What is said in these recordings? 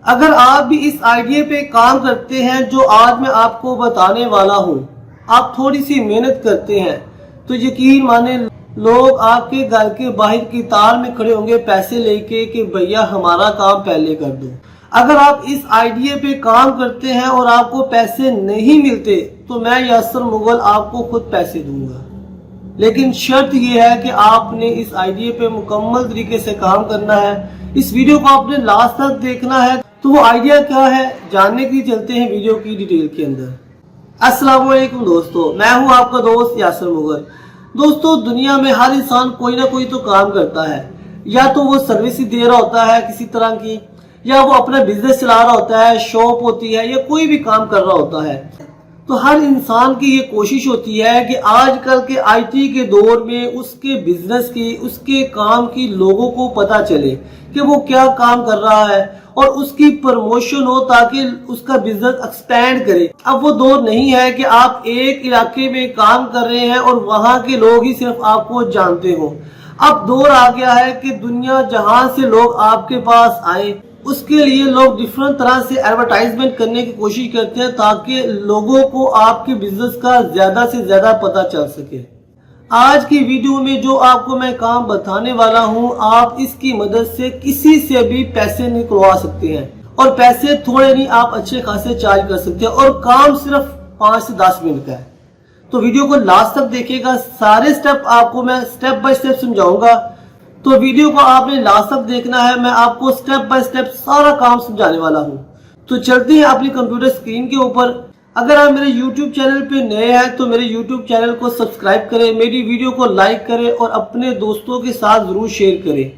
अगर आप भी इस आइडिया पे काम करते हैं जो आज मैं आपको बताने वाला हूँ, आप थोड़ी सी मेहनत करते हैं तो यकीन माने लोग आपके घर के बाहर की तार में खड़े होंगे पैसे लेके कि भैया हमारा काम पहले कर दो। अगर आप इस आइडिया पे काम करते हैं और आपको पैसे नहीं मिलते तो मैं यासर मुगल आपको खुद पैसे दूंगा, लेकिन शर्त यह है कि आपने इस आइडिया पे मुकम्मल तरीके से काम करना है। इस वीडियो को आपने लास्ट तक देखना है। तो वो आइडिया क्या है जानने के लिए चलते हैं वीडियो की डिटेल के अंदर। अस्सलाम वालेकुम दोस्तों, मैं हूं आपका दोस्त यासर मुगल। दोस्तों, दुनिया में हर इंसान कोई ना कोई तो काम करता है, या तो वो सर्विस दे रहा होता है किसी तरह की, या वो अपना बिजनेस चला रहा होता है, शॉप होती है, या कोई भी काम कर रहा होता है। तो हर इंसान की ये कोशिश होती है कि आजकल के आईटी के दौर में उसके बिजनेस की, उसके काम की लोगों को पता चले कि वो क्या काम कर रहा है और उसकी प्रमोशन हो ताकि उसका बिजनेस एक्सपेंड करे। अब वो दौर नहीं है कि आप एक इलाके में काम कर रहे हैं और वहां के लोग ही सिर्फ आपको जानते हो। अब दौर आ गया है कि दुनिया जहां से लोग आपके पास आए, उसके लिए लोग डिफरेंट तरह से एडवर्टाइजमेंट करने की कोशिश करते हैं ताकि लोगों को आपके बिजनेस का ज्यादा से ज्यादा पता चल सके। आज की वीडियो में जो आपको मैं काम बताने वाला हूं, आप इसकी मदद से किसी से भी पैसे निकलवा सकते हैं, और पैसे थोड़े नहीं, आप अच्छे खासे चार्ज कर सकते हैं, और काम सिर्फ 5 से 10 मिनट का है। तो वीडियो को लास्ट तक देखिएगा, सारे स्टेप आपको मैं स्टेप बाय स्टेप समझाऊंगा। तो वीडियो को आपने लास्ट तक देखना है, मैं आपको स्टेप बाय स्टेप सारा काम समझाने वाला हूँ। तो चलते हैं अपनी कंप्यूटर स्क्रीन के ऊपर। अगर आप मेरे YouTube चैनल पे नए हैं तो मेरे YouTube चैनल को सब्सक्राइब करें, मेरी वीडियो को लाइक करें और अपने दोस्तों के साथ जरूर शेयर करें।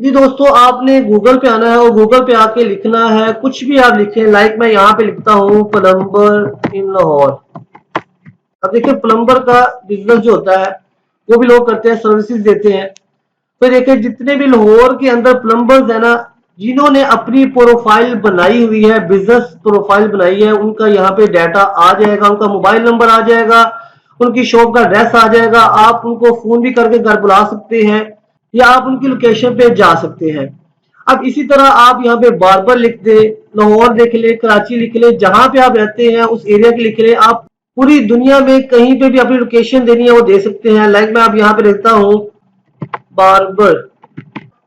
जी दोस्तों, आपने गूगल पे आना है और गूगल पे आके लिखना है, कुछ भी आप लिखें, लाइक मैं यहाँ पे लिखता हूँ प्लम्बर इन लाहौर। अब देखिए, प्लम्बर का बिजनेस जो होता है वो भी लोग करते हैं, सर्विसेज देते हैं। तो देखिए, जितने भी लाहौर के अंदर प्लम्बर्स है ना, जिन्होंने अपनी प्रोफाइल बनाई हुई है, बिजनेस प्रोफाइल बनाई है, उनका यहाँ पे डाटा आ जाएगा, उनका मोबाइल नंबर आ जाएगा, उनकी शॉप का एड्रेस आ जाएगा। आप उनको फोन भी करके घर बुला सकते हैं या आप उनकी लोकेशन पे जा सकते हैं। अब इसी तरह आप यहाँ पे बार्बर लिख दे, लाहौर लिख ले, कराची लिख ले, जहां पे आप रहते हैं उस एरिया के लिख ले। आप पूरी दुनिया में कहीं पे भी अपनी लोकेशन देनी है वो दे सकते हैं। लाइक मैं आप यहाँ पे लिखता हूँ बार्बर।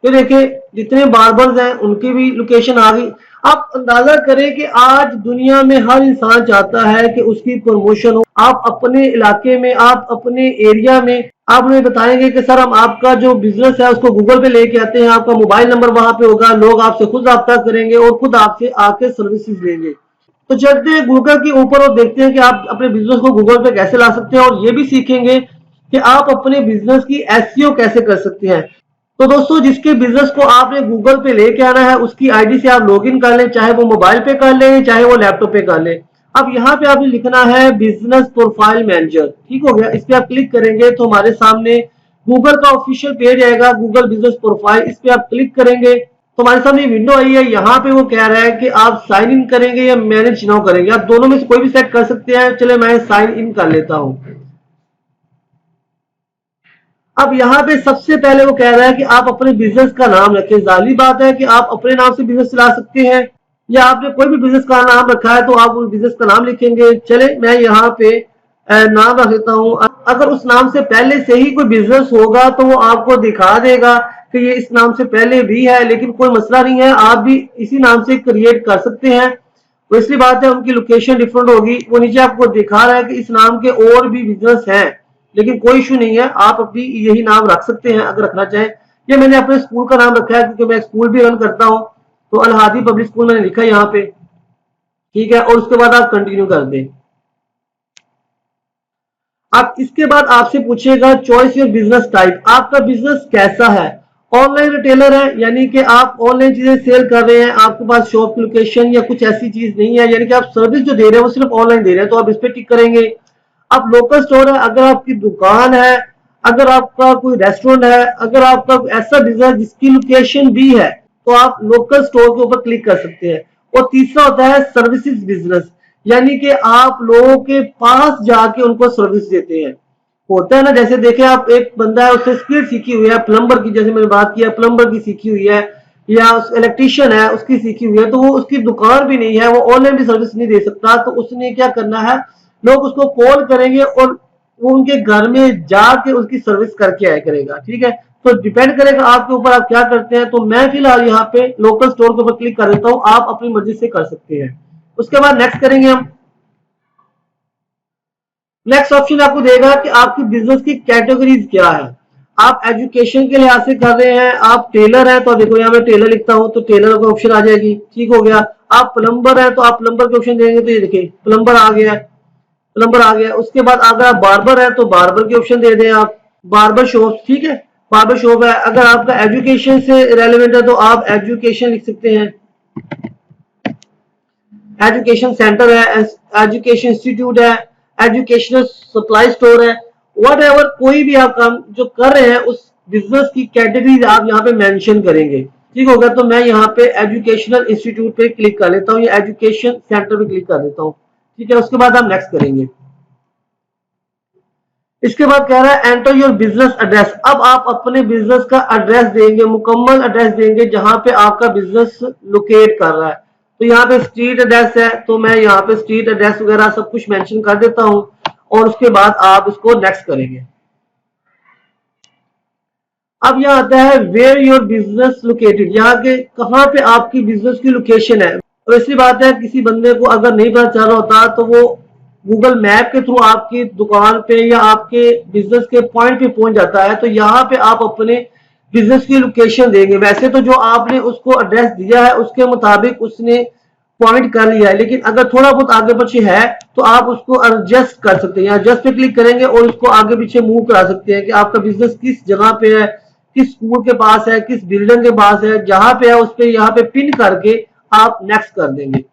तो देखिए, जितने बार्बर्स हैं उनकी भी लोकेशन आ गई। आप अंदाजा करें कि आज दुनिया में हर इंसान चाहता है कि उसकी प्रमोशन हो। आप अपने इलाके में, आप अपने एरिया में, आप उन्हें बताएंगे कि सर हम आपका जो बिजनेस है उसको गूगल पे लेके आते हैं, आपका मोबाइल नंबर वहां पे होगा, लोग आपसे खुद रब्ता करेंगे और खुद आपसे आके सर्विसेज लेंगे। तो चलते हैं गूगल के ऊपर और देखते हैं कि आप अपने बिजनेस को गूगल पे कैसे ला सकते हैं, और ये भी सीखेंगे कि आप अपने बिजनेस की एसईओ कैसे कर सकते हैं। तो दोस्तों, जिसके बिजनेस को आपने गूगल पे लेके आना है उसकी आईडी से आप लॉगिन कर लें, चाहे वो मोबाइल पे कर लें चाहे वो लैपटॉप पे कर लें। अब यहाँ पे आपने लिखना है बिजनेस प्रोफाइल मैनेजर। ठीक हो गया, इस पे आप क्लिक करेंगे तो हमारे सामने गूगल का ऑफिशियल पेज आएगा, गूगल बिजनेस प्रोफाइल। इस पे आप क्लिक करेंगे तो हमारे सामने विंडो आई है। यहाँ पे वो कह रहा है कि आप साइन इन करेंगे या मैनेज नाउ करेंगे। आप दोनों में से कोई भी सेट कर सकते हैं। चले मैं साइन इन कर लेता हूँ। अब यहाँ पे सबसे पहले वो कह रहा है कि आप अपने बिजनेस का नाम रखें। जाहिर बात है कि आप अपने नाम से बिजनेस चला सकते हैं, या आपने कोई भी बिजनेस का नाम रखा है तो आप उस बिजनेस का नाम लिखेंगे। चले मैं यहाँ पे नाम रख देता हूँ। अगर उस नाम से पहले से ही कोई बिजनेस होगा तो वो आपको दिखा देगा कि ये इस नाम से पहले भी है, लेकिन कोई मसला नहीं है, आप भी इसी नाम से क्रिएट कर सकते हैं। तो इसलिए बात है, उनकी लोकेशन डिफरेंट होगी। वो नीचे आपको दिखा रहा है कि इस नाम के और भी बिजनेस हैं, लेकिन कोई इशू नहीं है, आप अपनी यही नाम रख सकते हैं अगर रखना चाहें। ये मैंने अपने स्कूल का नाम रखा है क्योंकि मैं स्कूल भी रन करता हूं, तो अल हादी पब्लिक स्कूल मैंने लिखा है यहाँ पे। ठीक है, और उसके बाद आप कंटिन्यू कर दें। अब इसके बाद आपसे पूछेगा चॉइस योर बिजनेस टाइप। आपका बिजनेस कैसा है? ऑनलाइन रिटेलर है, यानी कि आप ऑनलाइन चीजें सेल कर रहे हैं, आपके पास शॉप की लोकेशन या कुछ ऐसी चीज नहीं है, यानी कि आप सर्विस जो दे रहे हैं वो सिर्फ ऑनलाइन दे रहे हैं, तो आप इस पे टिक करेंगे। अब लोकल स्टोर है, अगर आपकी दुकान है, अगर आपका कोई रेस्टोरेंट है, अगर आपका ऐसा बिजनेस जिसकी लोकेशन भी है, तो आप लोकल स्टोर के ऊपर क्लिक कर सकते हैं। और तीसरा होता है सर्विसेज बिजनेस, यानी कि आप लोगों के पास जाके उनको सर्विस देते हैं। होता है ना, जैसे देखें आप, एक बंदा है उससे स्किल सीखी हुई है प्लम्बर की, जैसे मैंने बात किया प्लम्बर की सीखी हुई है, या इलेक्ट्रीशियन है उसकी सीखी हुई है, तो वो उसकी दुकान भी नहीं है, वो ऑनलाइन भी सर्विस नहीं दे सकता, तो उसने क्या करना है, लोग उसको कॉल करेंगे और वो उनके घर में जाके उसकी सर्विस करके आया करेगा। ठीक है, तो डिपेंड करेगा आपके ऊपर आप क्या करते हैं। तो मैं फिलहाल यहाँ पे लोकल स्टोर के ऊपर क्लिक कर देता हूँ, आप अपनी मर्जी से कर सकते हैं। उसके बाद नेक्स्ट करेंगे हम। नेक्स्ट ऑप्शन आपको देगा कि आपकी बिजनेस की कैटेगरीज क्या है। आप एजुकेशन के लिहाज से कर रहे हैं, आप टेलर हैं तो देखो यहाँ मैं टेलर लिखता हूं तो टेलर का ऑप्शन आ जाएगी। ठीक हो गया। आप प्लम्बर हैं तो आप प्लम्बर के ऑप्शन देंगे तो ये देखिए प्लम्बर आ गया, प्लम्बर आ गया। उसके बाद अगर आप बार्बर है तो बार्बर के ऑप्शन दे दें आप, बार्बर शॉप। ठीक है, बार्बर शॉप है। अगर आपका एजुकेशन से रेलिवेंट है तो आप एजुकेशन लिख सकते हैं, एजुकेशन सेंटर है, एजुकेशन इंस्टीट्यूट है, एजुकेशनल सप्लाई स्टोर है, वट एवर कोई भी आप काम जो कर रहे हैं उस बिजनेस की कैटेगरी आप यहाँ पे मेंशन करेंगे। ठीक हो गया। तो मैं यहाँ पे एजुकेशनल इंस्टीट्यूट पे क्लिक कर लेता हूँ या एजुकेशन सेंटर पे क्लिक कर देता हूँ। ठीक है, उसके बाद हम नेक्स्ट करेंगे। इसके बाद कह रहा है एंटर योर बिजनेस एड्रेस। अब आप अपने बिजनेस का एड्रेस देंगे, मुकम्मल एड्रेस देंगे जहां पे आपका बिजनेस लोकेट कर रहा है। तो यहाँ पे स्ट्रीट एड्रेस है तो मैं यहाँ पे स्ट्रीट एड्रेस वगैरह सब कुछ मेंशन कर देता हूं और उसके बाद आप इसको नेक्स्ट करेंगे। अब यहाँ आता है वेयर योर बिजनेस लोकेटेड, यहाँ के कहाँ पे आपकी बिजनेस की लोकेशन है। और ऐसी बात है किसी बंदे को अगर नहीं पता चल रहा होता तो वो गूगल मैप के थ्रू आपकी दुकान पे या आपके बिजनेस के पॉइंट पे पहुंच जाता है। तो यहाँ पे आप अपने बिजनेस की लोकेशन देंगे। वैसे तो जो आपने उसको एड्रेस दिया है उसके मुताबिक उसने पॉइंट कर लिया है, लेकिन अगर थोड़ा बहुत आगे पीछे है तो आप उसको एडजस्ट कर सकते हैं। एडजस्ट पे क्लिक करेंगे और उसको आगे पीछे मूव करा सकते हैं कि आपका बिजनेस किस जगह पे है, किस स्कूल के पास है, किस बिल्डिंग के पास है, जहां पे है उस पे यहाँ पे पिन करके आप नेक्स्ट कर देंगे।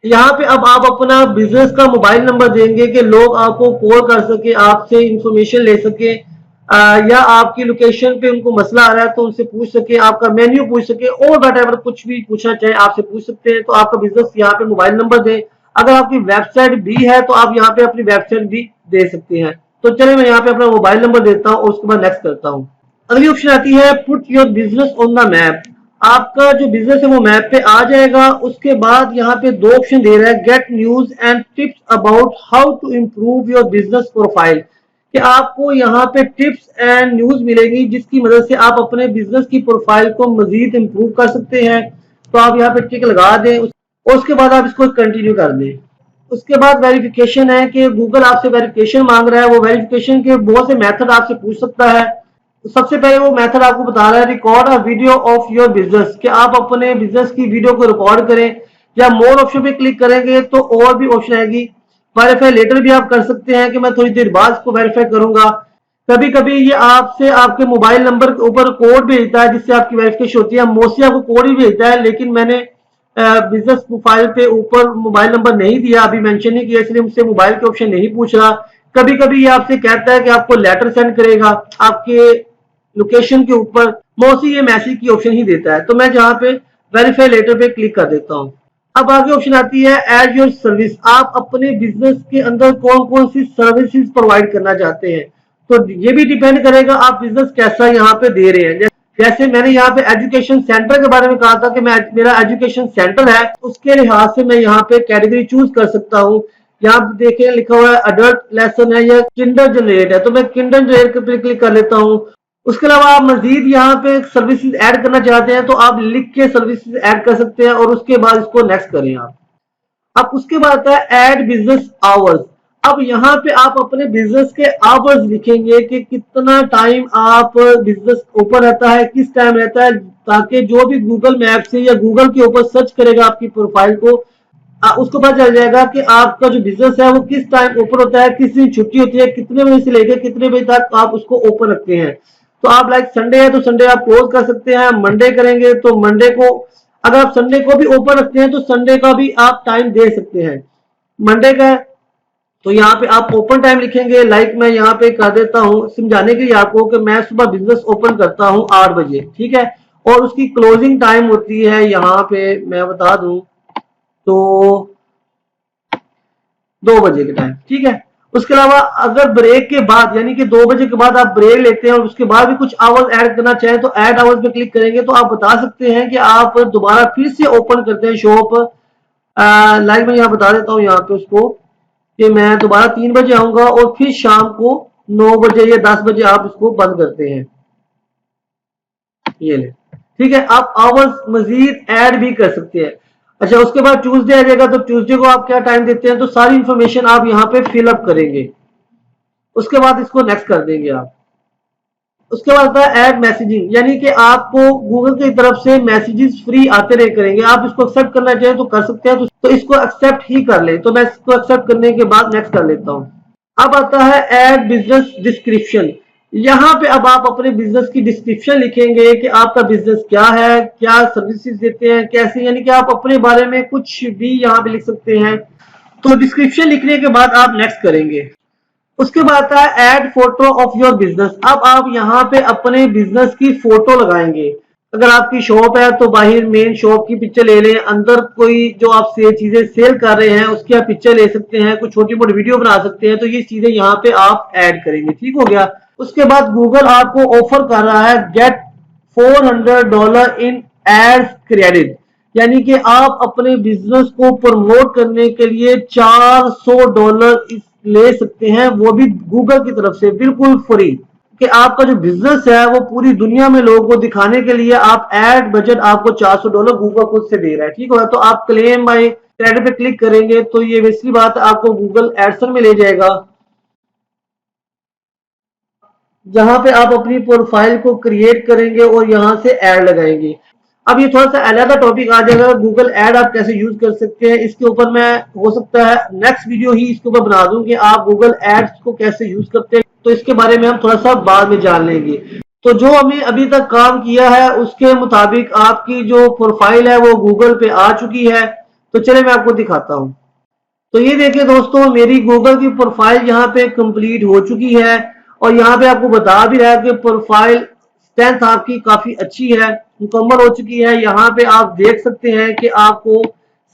यहाँ पे अब आप अपना बिजनेस का मोबाइल नंबर देंगे कि लोग आपको कॉल कर सके, आपसे इंफॉर्मेशन ले सके, या आपकी लोकेशन पे उनको मसला आ रहा है तो उनसे पूछ सके, आपका मेन्यू पूछ सके और वट एवर कुछ भी पूछना चाहे आपसे पूछ सकते हैं। तो आपका बिजनेस यहाँ पे मोबाइल नंबर दे। अगर आपकी वेबसाइट भी है तो आप यहाँ पे अपनी वेबसाइट भी दे सकते हैं। तो चलिए मैं यहाँ पे अपना मोबाइल नंबर देता हूँ और उसके बाद नेक्स्ट करता हूँ। अगली ऑप्शन आती है put your business on the map. आपका जो बिजनेस है वो मैप पे आ जाएगा। उसके बाद यहाँ पे दो ऑप्शन दे रहा है, get news and tips about how to improve your business profile, कि आपको यहाँ पे टिप्स एंड न्यूज मिलेगी जिसकी मदद से आप अपने बिजनेस की प्रोफाइल को मजीद इम्प्रूव कर सकते हैं। तो आप यहाँ पे टिक लगा दें और उसके बाद आप इसको कंटिन्यू कर दें। उसके बाद वेरिफिकेशन है कि गूगल आपसे वेरिफिकेशन मांग रहा है। वो वेरिफिकेशन के बहुत से मेथड आपसे पूछ सकता है। तो सबसे पहले वो मेथड आपको बता रहा है record a video of your business, कि आप अपने बिजनेस की वीडियो को रिकॉर्ड करें। या मोर ऑप्शन पे क्लिक करेंगे तो और भी ऑप्शन आएगी। वेरीफाई लेटर भी आप कर सकते हैं कि मैं थोड़ी देर बाद इसको वेरीफाई करूंगा। कभी कभी ये आपसे आपके मोबाइल नंबर के ऊपर कोड भेजता है जिससे आपकी वेरिफिकेशन होती है। मोस्टली आपको कोड ही भेजता है, लेकिन मैंने बिजनेस प्रोफाइल पे ऊपर मोबाइल नंबर नहीं दिया, अभी मेंशन नहीं किया, इसलिए मुझसे मोबाइल के ऑप्शन नहीं पूछ रहा। कभी कभी ये आपसे कहता है कि आपको लेटर सेंड करेगा आपके लोकेशन के ऊपर। मोस्टली ये मैसेज की ऑप्शन ही देता है। तो मैं जहां पे वेरीफाई लेटर पे क्लिक कर देता हूं। अब आगे ऑप्शन आती है एड योर सर्विस। आप अपने बिजनेस के अंदर कौन कौन सी सर्विसेज प्रोवाइड करना चाहते हैं। तो ये भी डिपेंड करेगा आप बिजनेस कैसा यहाँ पे दे रहे हैं। जैसे मैंने यहाँ पे एजुकेशन सेंटर के बारे में कहा था कि मैं मेरा एजुकेशन सेंटर है, उसके लिहाज से मैं यहाँ पे कैटेगरी चूज कर सकता हूँ। यहाँ पे देखिए लिखा हुआ है अडल्ट लेसन है या किंडर जनरेट है, तो मैं किंडर जनरेट पे क्लिक कर लेता हूँ। उसके अलावा आप मजीद यहाँ पे सर्विसेज ऐड करना चाहते हैं तो आप लिख के सर्विसेज ऐड कर सकते हैं और उसके बाद इसको नेक्स्ट करें आप। अब उसके बाद आता है ऐड बिजनेस आवर्स। अब यहाँ पे आप अपने बिजनेस के आवर्स लिखेंगे कि कितना टाइम आप बिजनेस ओपन रहता है, किस टाइम रहता है, ताकि जो भी गूगल मैप से या गूगल के ऊपर सर्च करेगा आपकी प्रोफाइल को उसको पता चल जाएगा कि आपका जो बिजनेस है वो किस टाइम ओपन होता है, किस दिन छुट्टी होती है, कितने बजे से लेकर कितने बजे तक आप उसको ओपन रखते हैं। तो आप लाइक संडे है तो संडे आप क्लोज कर सकते हैं, मंडे करेंगे तो मंडे को, अगर आप संडे को भी ओपन रखते हैं तो संडे का भी आप टाइम दे सकते हैं। मंडे का तो यहाँ पे आप ओपन टाइम लिखेंगे, लाइक मैं यहाँ पे कर देता हूँ समझाने के लिए आपको कि मैं सुबह बिजनेस ओपन करता हूँ 8 बजे, ठीक है, और उसकी क्लोजिंग टाइम होती है यहाँ पे मैं बता दूं तो 2 बजे के टाइम, ठीक है। उसके अलावा अगर ब्रेक के बाद यानी कि 2 बजे के बाद आप ब्रेक लेते हैं और उसके बाद भी कुछ आवर्स ऐड करना चाहें तो ऐड आवर्स पे क्लिक करेंगे तो आप बता सकते हैं कि आप दोबारा फिर से ओपन करते हैं शॉप। लाइक मैं यहाँ बता देता हूँ यहाँ पे उसको कि मैं दोबारा 3 बजे आऊंगा और फिर शाम को 9 बजे या 10 बजे आप इसको बंद करते हैं। ये ले, ठीक है। आप आवर्स मजीद ऐड भी कर सकते हैं। अच्छा, उसके बाद ट्यूसडे आ जाएगा तो ट्यूसडे को आप क्या टाइम देते हैं तो सारी इंफॉर्मेशन आप यहाँ पे फिलअप करेंगे। उसके बाद इसको नेक्स्ट कर देंगे आप। उसके बाद आता है ऐड मैसेजिंग, यानी कि आपको गूगल की तरफ से मैसेजेस फ्री आते रहे करेंगे। आप इसको एक्सेप्ट करना चाहें तो कर सकते हैं, तो इसको एक्सेप्ट ही कर ले। तो मैं इसको एक्सेप्ट करने के बाद नेक्स्ट कर लेता हूँ। अब आता है ऐड बिजनेस डिस्क्रिप्शन। यहाँ पे अब आप अपने बिजनेस की डिस्क्रिप्शन लिखेंगे कि आपका बिजनेस क्या है, क्या सर्विसेज देते हैं, कैसे, यानी कि आप अपने बारे में कुछ भी यहाँ पे लिख सकते हैं। तो डिस्क्रिप्शन लिखने के बाद आप नेक्स्ट करेंगे। उसके बाद आता है add photo of your business. अब आप यहाँ पे अपने बिजनेस की फोटो लगाएंगे। अगर आपकी शॉप है तो बाहर मेन शॉप की पिक्चर ले लें, अंदर कोई जो आप चीजें सेल कर रहे हैं उसकी आप पिक्चर ले सकते हैं, कुछ छोटी मोटी वीडियो बना सकते हैं। तो ये चीजें यहाँ पे आप ऐड करेंगे, ठीक हो गया। उसके बाद गूगल आपको ऑफर कर रहा है गेट $400 इन एड्स क्रेडिट, यानी कि आप अपने बिजनेस को प्रमोट करने के लिए $400 ले सकते हैं, वो भी गूगल की तरफ से बिल्कुल फ्री। कि आपका जो बिजनेस है वो पूरी दुनिया में लोगों को दिखाने के लिए आप एड बजट आपको $400 गूगल खुद से दे रहा है, ठीक है। तो आप क्लेम बाय क्रेडिट पे क्लिक करेंगे तो ये वैसी बात आपको गूगल एडसन में ले जाएगा, जहां पे आप अपनी प्रोफाइल को क्रिएट करेंगे और यहां से ऐड लगाएंगे। अब ये थोड़ा सा अलग टॉपिक आ जाएगा, गूगल ऐड आप कैसे यूज कर सकते हैं। इसके ऊपर मैं हो सकता है नेक्स्ट वीडियो ही इसके ऊपर बना दूं कि आप गूगल एड्स को कैसे यूज करते हैं, तो इसके बारे में हम थोड़ा सा बाद में जान लेंगे। तो जो हमने अभी तक काम किया है उसके मुताबिक आपकी जो प्रोफाइल है वो गूगल पे आ चुकी है। तो चले मैं आपको दिखाता हूँ। तो ये देखिए दोस्तों, मेरी गूगल की प्रोफाइल यहाँ पे कंप्लीट हो चुकी है और यहाँ पे आपको बता भी रहा है कि प्रोफाइल स्ट्रेंथ आपकी काफी अच्छी है, मुकम्मल हो चुकी है। यहाँ पे आप देख सकते हैं कि आपको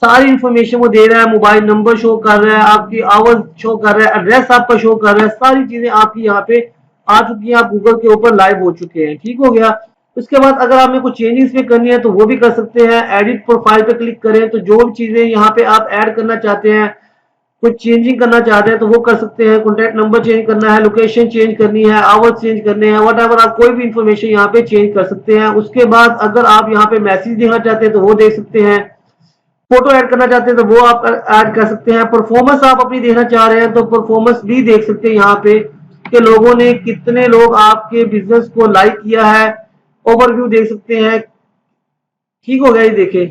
सारी इंफॉर्मेशन वो दे रहा है, मोबाइल नंबर शो कर रहा है, आपकी आवर्स शो कर रहा है, एड्रेस आपका शो कर रहा है, सारी चीजें आपकी यहाँ पे आ चुकी है। आप गूगल के ऊपर लाइव हो चुके हैं, ठीक हो गया। उसके बाद अगर आपने कुछ चेंजेस भी करनी है तो वो भी कर सकते हैं। एडिट प्रोफाइल पे क्लिक करें तो जो भी चीजें यहाँ पे आप ऐड करना चाहते हैं, कुछ चेंजिंग करना चाहते हैं तो वो कर सकते हैं। कॉन्टैक्ट नंबर चेंज करना है, लोकेशन चेंज करनी है, आवर्स चेंज करने हैं, वट एवर, आप कोई भी इंफॉर्मेशन यहाँ पे चेंज कर सकते हैं। उसके बाद अगर आप यहाँ पे मैसेज देखना चाहते हैं तो वो देख सकते हैं, फोटो ऐड करना चाहते हैं तो वो आप ऐड कर सकते हैं। परफॉर्मेंस आप अपनी देखना चाह रहे हैं तो परफॉर्मेंस भी देख सकते हैं यहाँ पे कि लोगों ने कितने लोग आपके बिजनेस को लाइक किया है, ओवरव्यू देख सकते हैं, ठीक हो गया। ये देखें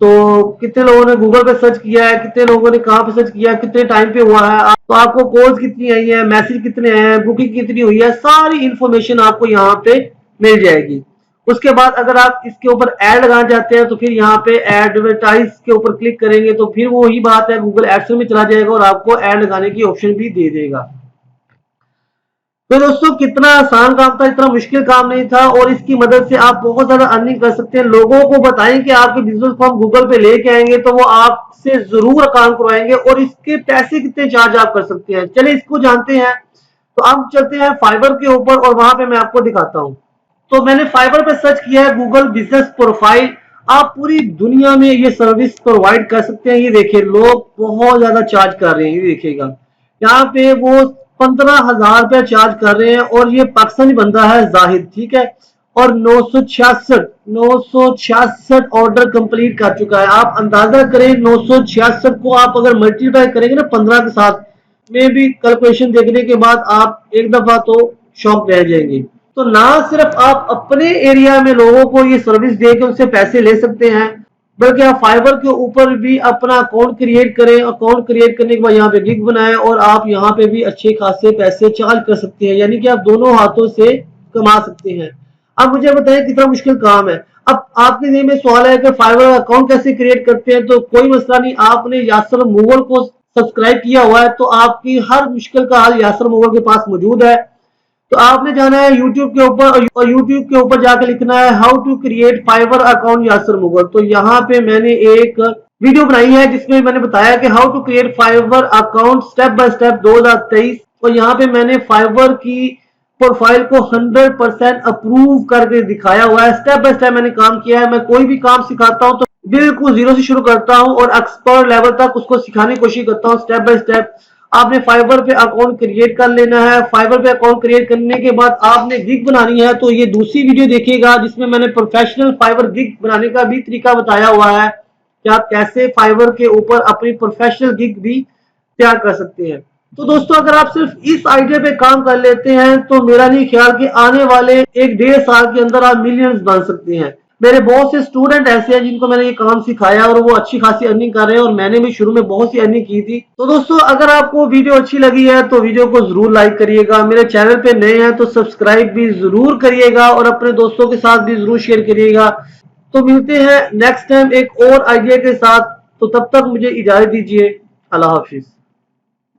तो कितने लोगों ने गूगल पे सर्च किया है, कितने लोगों ने कहाँ पे सर्च किया, कितने टाइम पे हुआ है, तो आपको कॉल्स कितनी आई है, मैसेज कितने आए हैं, बुकिंग कितनी हुई है, सारी इंफॉर्मेशन आपको यहाँ पे मिल जाएगी। उसके बाद अगर आप इसके ऊपर ऐड लगाना चाहते हैं तो फिर यहाँ पे एडवर्टाइज के ऊपर क्लिक करेंगे तो फिर वही बात है, गूगल एड्स में चला जाएगा और आपको ऐड लगाने की ऑप्शन भी दे देगा। तो दोस्तों कितना आसान काम था, इतना मुश्किल काम नहीं था और इसकी मदद से आप बहुत ज्यादा अर्निंग कर सकते हैं। लोगों को बताएं कि आपके बिजनेस को हम गूगल पे लेके आएंगे तो वो आपसे जरूर काम करवाएंगे और इसके पैसे कितने चार्ज आप कर सकते हैं, चलिए इसको जानते हैं। तो हम चलते हैं फाइवर के ऊपर और वहां पे मैं आपको दिखाता हूँ। तो मैंने फाइवर पे सर्च किया है गूगल बिजनेस प्रोफाइल। आप पूरी दुनिया में ये सर्विस प्रोवाइड कर सकते हैं। ये देखिए लोग बहुत ज्यादा चार्ज कर रहे हैं, ये देखिएगा यहाँ पे वो 15,000 रुपया चार्ज कर रहे हैं और ये पाकिस्तानी बंदा है जाहिद, ठीक है। और 966 ऑर्डर कंप्लीट कर चुका है। आप अंदाजा करें 966 को आप अगर मल्टीप्लाई करेंगे ना 15 के साथ में भी कैलकुलेशन देखने के बाद आप एक दफा तो शॉक रह जाएंगे। तो ना सिर्फ आप अपने एरिया में लोगों को ये सर्विस दे के उनसे पैसे ले सकते हैं, बल्कि आप फाइवर के ऊपर भी अपना अकाउंट क्रिएट करें। अकाउंट क्रिएट करने के बाद यहाँ पे गिग बनाएं और आप यहाँ पे भी अच्छे खासे पैसे चार्ज कर सकते हैं, यानी कि आप दोनों हाथों से कमा सकते हैं। अब मुझे बताएं कितना मुश्किल काम है। अब आपके जेब में सवाल है कि फाइवर अकाउंट कैसे क्रिएट करते हैं, तो कोई मसला नहीं, आपने यासर मुगल को सब्सक्राइब किया हुआ है तो आपकी हर मुश्किल का हल यासर मुगल के पास मौजूद है। तो आपने जाना है यूट्यूब के ऊपर और यूट्यूब के ऊपर जाकर लिखना है how to create Fiverr account Yasir Mughal. तो यहाँ पे मैंने एक वीडियो बनाई है जिसमें मैंने बताया कि how to create Fiverr account step by step 2023, और यहाँ पे मैंने फाइवर की प्रोफाइल को 100% अप्रूव करके दिखाया हुआ है। स्टेप बाय स्टेप मैंने काम किया है। मैं कोई भी काम सिखाता हूँ तो बिल्कुल जीरो से शुरू करता हूँ और एक्सपर्ट लेवल तक उसको सिखाने की कोशिश करता हूँ स्टेप बाय स्टेप। आपने फाइवर पे अकाउंट क्रिएट कर लेना है। फाइवर पे अकाउंट क्रिएट करने के बाद आपने गिग बनानी है, तो ये दूसरी वीडियो देखिएगा जिसमें मैंने प्रोफेशनल फाइवर गिग बनाने का भी तरीका बताया हुआ है कि आप कैसे फाइवर के ऊपर अपनी प्रोफेशनल गिग भी तैयार कर सकते हैं। तो दोस्तों, अगर आप सिर्फ इस आइडिया पे काम कर लेते हैं तो मेरा नहीं ख्याल कि आने वाले 1-1.5 साल के अंदर आप मिलियंस बन सकते हैं। मेरे बहुत से स्टूडेंट ऐसे हैं जिनको मैंने ये काम सिखाया और वो अच्छी खासी अर्निंग कर रहे हैं, और मैंने भी शुरू में बहुत सी अर्निंग की थी। तो दोस्तों, अगर आपको वीडियो अच्छी लगी है तो वीडियो को जरूर लाइक करिएगा। मेरे चैनल पे नए हैं तो सब्सक्राइब भी जरूर करिएगा और अपने दोस्तों के साथ भी जरूर शेयर करिएगा। तो मिलते हैं नेक्स्ट टाइम एक और आइडिया के साथ। तो तब तक मुझे इजाजत दीजिए। अल्लाह हाफिज।